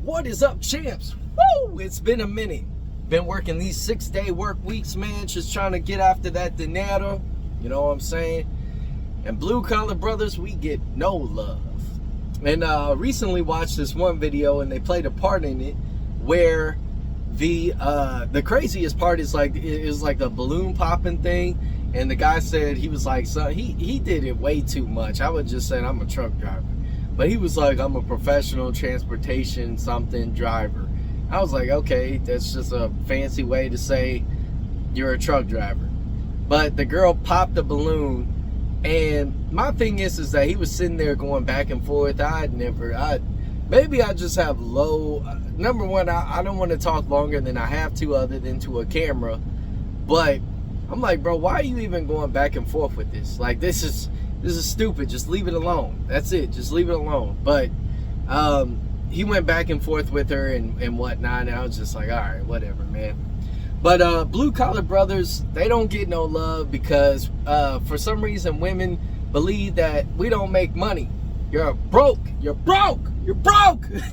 What is up, champs? Woo! It's been a minute. Been working these 6-day work weeks, man. Just trying to get after that dinero. You know what I'm saying? And blue collar brothers, we get no love. And recently watched this one video, and they played a part in it where the craziest part is like a balloon popping thing. And the guy said, he was like, so he did it way too much. I would just say I'm a truck driver. But he was like, I'm a professional transportation something driver. I was like, okay, that's just a fancy way to say you're a truck driver. But the girl popped the balloon, and my thing is that he was sitting there going back and forth. Maybe I just have low, number one, I don't want to talk longer than I have to other than to a camera. But I'm like, bro, why are you even going back and forth with this? Like, this is stupid. Just leave it alone. That's it. Just leave it alone. But he went back and forth with her and whatnot, and I was just like, all right, whatever, man. But blue collar brothers, they don't get no love because for some reason women believe that we don't make money. You're broke. You're broke. You're broke. And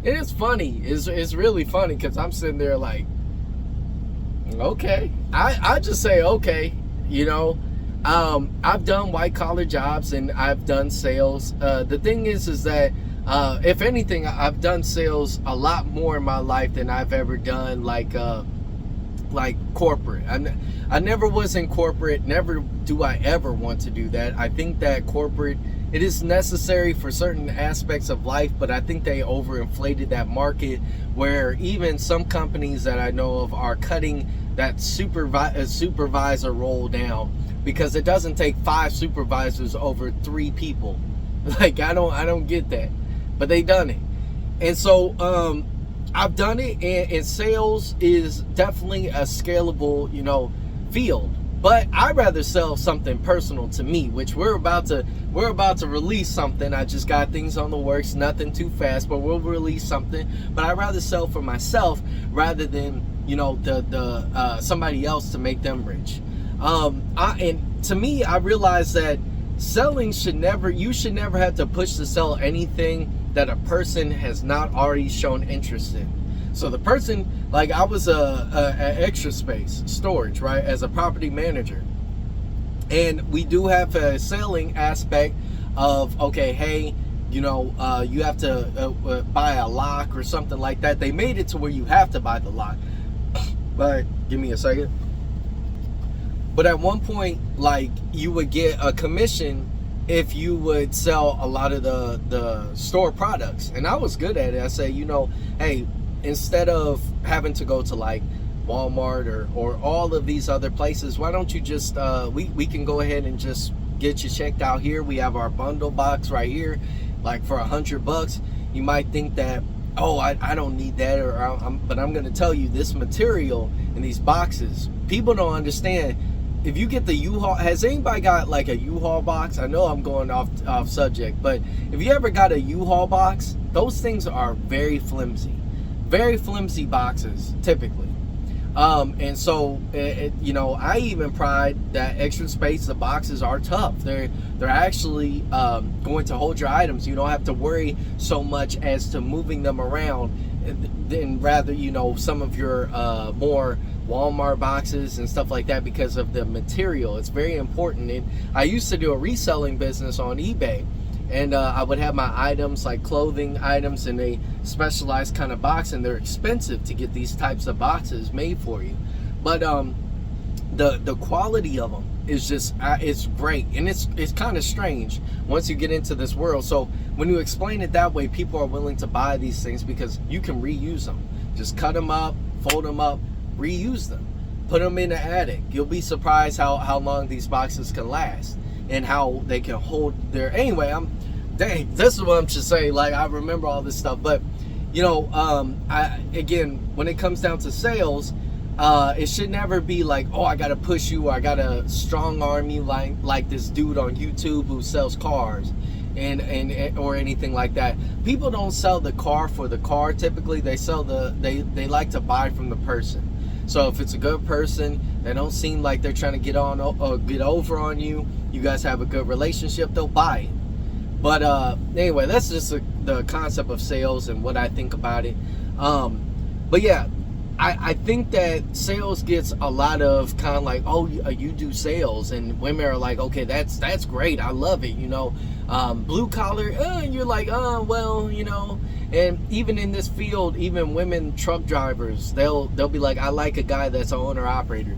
it's funny. It's really funny because I'm sitting there like, okay. I just say okay, you know. I've done white collar jobs and I've done sales. The thing is that if anything, I've done sales a lot more in my life than I've ever done like corporate. I never was in corporate. Never do I ever want to do that. I think that corporate, it is necessary for certain aspects of life, but I think they overinflated that market where even some companies that I know of are cutting that supervisor role down because it doesn't take 5 supervisors over 3 people. Like, I don't get that, but they done it. And so I've done it, and sales is definitely a scalable, you know, field. But I'd rather sell something personal to me, which we're about to release something. I just got things on the works, nothing too fast, but we'll release something. But I'd rather sell for myself rather than, you know, the somebody else to make them rich. And to me, I realized that selling you should never have to push to sell anything that a person has not already shown interest in. So the person, like I was a extra space storage, right, as a property manager, and we do have a selling aspect of, okay, hey, you know, you have to buy a lock or something like that. They made it to where you have to buy the lock, but give me a second. But at one point, like, you would get a commission if you would sell a lot of the store products. And I was good at it. I say, you know, hey, instead of having to go to like Walmart or all of these other places, why don't you just, we can go ahead and just get you checked out here. We have our bundle box right here, like for $100. You might think that, oh, I don't need that, but I'm going to tell you, this material in these boxes, people don't understand. If you get the U-Haul, has anybody got like a U-Haul box? I know I'm going off subject, but if you ever got a U-Haul box, those things are very flimsy boxes typically. And so, you know, I even pride that extra space. The boxes are tough. They're actually going to hold your items. You don't have to worry so much as to moving them around, than rather, you know, some of your more Walmart boxes and stuff like that, because of the material. It's very important. And I used to do a reselling business on eBay, and I would have my items, like clothing items, in a specialized kind of box, and they're expensive to get these types of boxes made for you. But the quality of them is just it's great, and it's kind of strange once you get into this world. So when you explain it that way, people are willing to buy these things because you can reuse them. Just cut them up, fold them up, reuse them, put them in the attic. You'll be surprised how long these boxes can last and how they can hold their, anyway, dang, this is what I'm just saying. Like, I remember all this stuff, but you know, again, when it comes down to sales, it should never be like, oh, I gotta push you, or I gotta strong arm you like this dude on YouTube who sells cars and or anything like that. People don't sell the car for the car. Typically they sell they like to buy from the person. So if it's a good person, they don't seem like they're trying to get over on you, you guys have a good relationship, they'll buy it. But anyway, that's just the concept of sales and what I think about it. But yeah, I think that sales gets a lot of kind of like, oh, you do sales, and women are like, okay, that's great, I love it, blue collar, you're like, well, and even in this field, even women truck drivers, they'll be like, I like a guy that's an owner operator.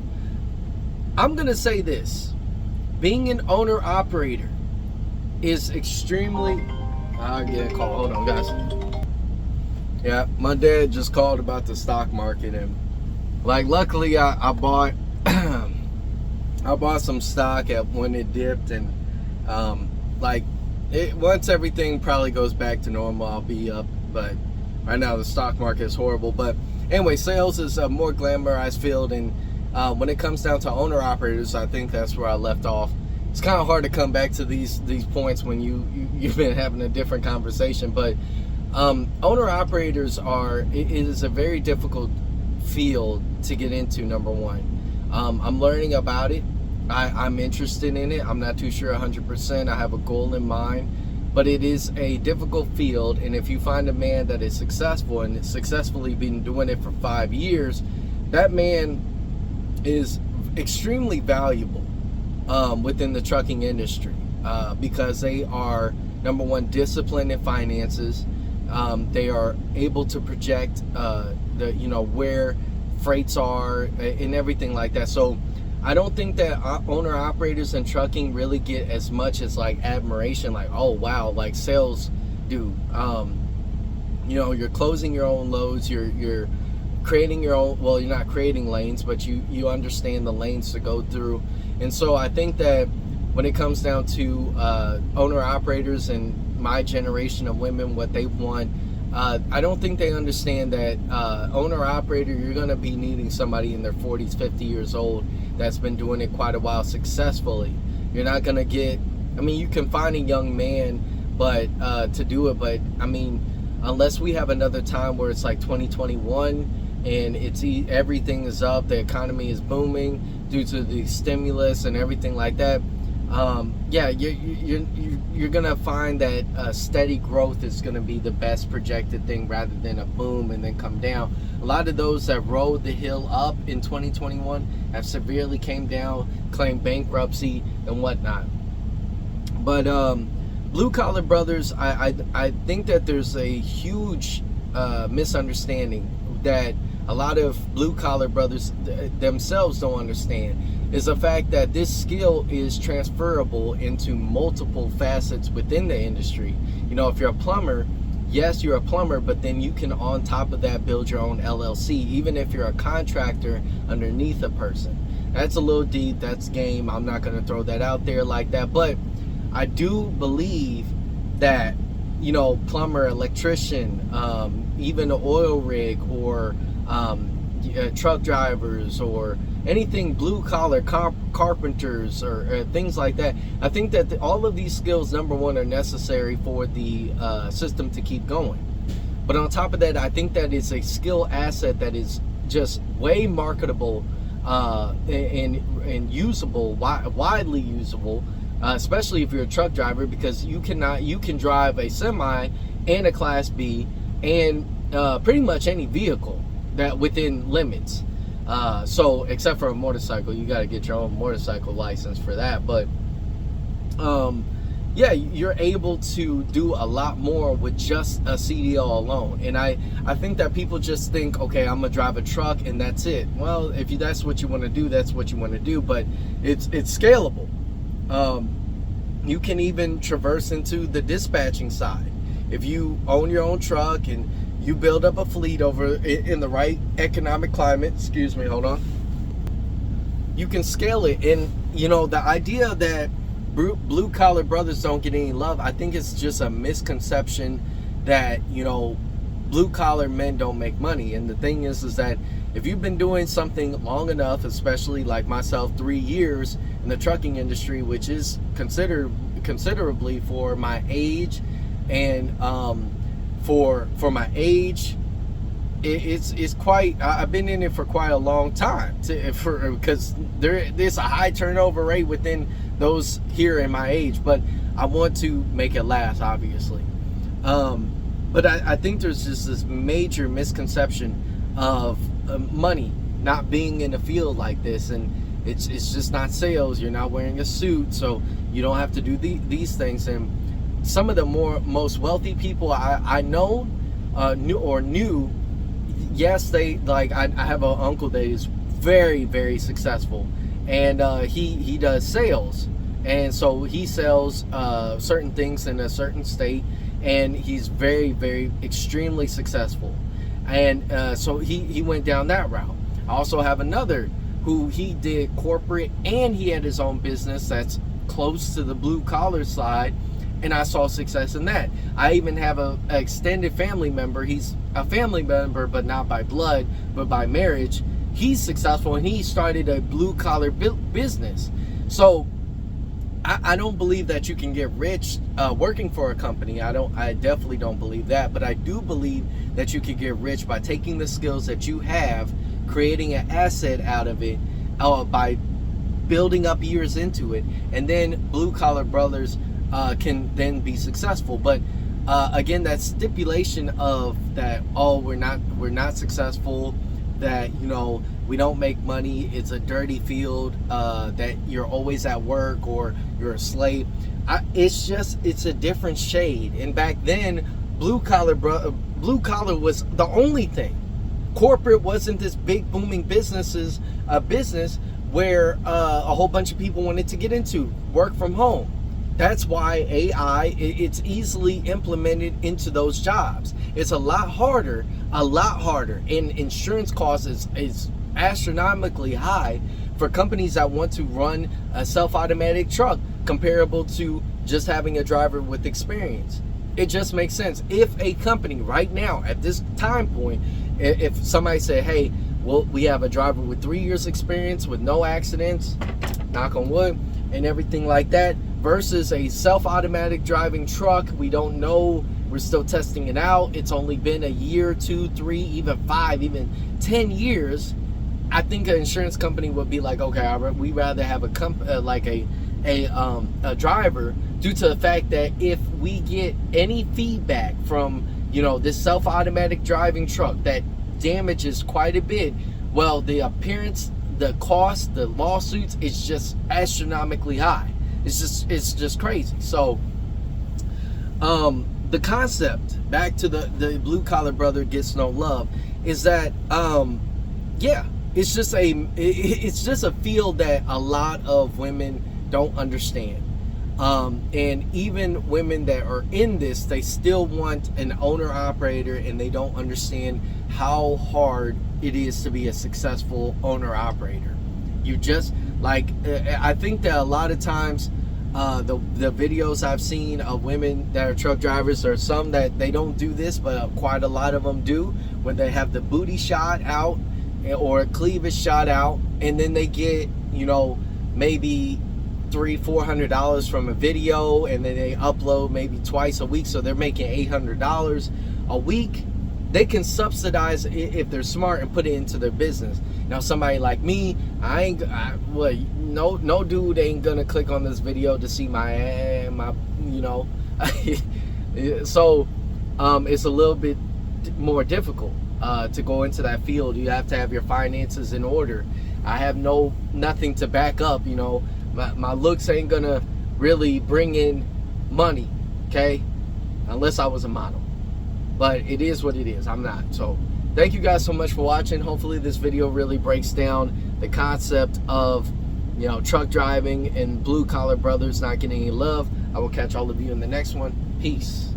I'm gonna say this: being an owner operator is extremely. I get a call. Hold on, guys. Yeah, my dad just called about the stock market, and like, luckily I bought I bought some stock when it dipped, and once everything probably goes back to normal, I'll be up. But right now the stock market is horrible. But anyway, sales is a more glamorized field, and when it comes down to owner operators, I think that's where I left off. It's kind of hard to come back to these points when you've been having a different conversation. But owner operators it is a very difficult field to get into. Number one, I'm learning about it. I'm interested in it. I'm not too sure 100%. I have a goal in mind, but it is a difficult field. And if you find a man that is successful and successfully been doing it for 5 years, that man is extremely valuable within the trucking industry, because they are, number one, disciplined in finances. They are able to project where freights are and everything like that. So I don't think that owner operators in trucking really get as much as like admiration, like, oh wow, like sales do. You're closing your own loads, you're creating your own, well, you're not creating lanes, but you understand the lanes to go through. And so I think that when it comes down to owner operators and my generation of women, what they want, I don't think they understand that owner operator, you're going to be needing somebody in their 40s, 50 years old that's been doing it quite a while successfully. You're not going to get, you can find a young man to do it, but unless we have another time where it's like 2021 and everything is up, the economy is booming due to the stimulus and everything like that, you're gonna find that steady growth is gonna be the best projected thing, rather than a boom and then come down. A lot of those that rode the hill up in 2021 have severely came down, claimed bankruptcy and whatnot. But blue collar brothers, I think that there's a huge misunderstanding that a lot of blue collar brothers themselves don't understand, is the fact that this skill is transferable into multiple facets within the industry. If you're a plumber, yes, you're a plumber, but then you can, on top of that, build your own LLC, even if you're a contractor underneath a person. That's a little deep, that's game. I'm not going to throw that out there like that, but I do believe that, plumber, electrician, even an oil rig, or truck drivers, or anything blue collar, carpenters, or things like that. I think that all of these skills, number one, are necessary for the system to keep going. But on top of that, I think that it's a skill asset that is just way marketable and usable, widely usable, especially if you're a truck driver, because you can drive a semi and a Class B and pretty much any vehicle that within limits. So except for a motorcycle, you got to get your own motorcycle license for that. But you're able to do a lot more with just a CDL alone. And I think that people just think, okay, I'm gonna drive a truck and that's it. Well, if that's what you want to do, that's what you want to do. But it's scalable. You can even traverse into the dispatching side. If you own your own truck and you build up a fleet over in the right economic climate, you can scale it. And the idea that blue collar brothers don't get any love, I think it's just a misconception that blue collar men don't make money. And the thing is that if you've been doing something long enough, especially like myself, 3 years in the trucking industry, which is considerably for my age, and for my age, it's quite, I've been in it for quite a long time, because there's a high turnover rate within those here in my age. But I want to make it last, obviously. But I think there's just this major misconception of money not being in a field like this, and it's just not sales. You're not wearing a suit, so you don't have to do these things. And some of the most wealthy people I know, knew, yes, they like. I have an uncle that is very, very successful, and he does sales, and so he sells certain things in a certain state, and he's very, very extremely successful, and so he went down that route. I also have another who he did corporate, and he had his own business that's close to the blue collar side, and I saw success in that. I even have a extended family member. He's a family member, but not by blood, but by marriage. He's successful, and he started a blue collar business. So I don't believe that you can get rich working for a company. I definitely don't believe that, but I do believe that you can get rich by taking the skills that you have, creating an asset out of it, by building up years into it, and then blue collar brothers can then be successful. But again, that stipulation of that, oh, we're not successful, that, you know, we don't make money, it's a dirty field, that you're always at work, or you're a slave. It's a different shade. And back then, blue collar was the only thing. Corporate wasn't this big booming business where a whole bunch of people wanted to get into. Work from home. That's why AI, it's easily implemented into those jobs. It's a lot harder, and insurance costs is astronomically high for companies that want to run a self-automatic truck, comparable to just having a driver with experience. It just makes sense. If a company right now, at this time point, if somebody said, hey, well, we have a driver with 3 years experience with no accidents, knock on wood, and everything like that, versus a self-automatic driving truck, we don't know, we're still testing it out, it's only been a year, 2, 3, even 5, even 10 years, I think an insurance company would be like, okay, we'd rather have a driver, due to the fact that if we get any feedback from, you know, this self-automatic driving truck that damages quite a bit, well, the appearance, the cost, the lawsuits, it's just astronomically high. It's just crazy. So the concept, back to the blue collar brother gets no love, is that yeah, it's just a field that a lot of women don't understand. And even women that are in this, they still want an owner operator, and they don't understand how hard it is to be a successful owner operator. You just, like, I think that a lot of times the videos I've seen of women that are truck drivers, are some that they don't do this, but quite a lot of them do, when they have the booty shot out or cleavage shot out, and then they get, you know, maybe $300-400 from a video, and then they upload maybe twice a week, so they're making $800 a week. They can subsidize it if they're smart and put it into their business. Now, somebody like me, no dude ain't gonna click on this video to see my you know. So it's a little bit more difficult to go into that field. You have to have your finances in order. I have nothing to back up, you know. My looks ain't gonna really bring in money, okay, unless I was a model. But it is what it is. I'm not. So thank you guys so much for watching. Hopefully this video really breaks down the concept of, you know, truck driving and blue collar brothers not getting any love. I will catch all of you in the next one. Peace.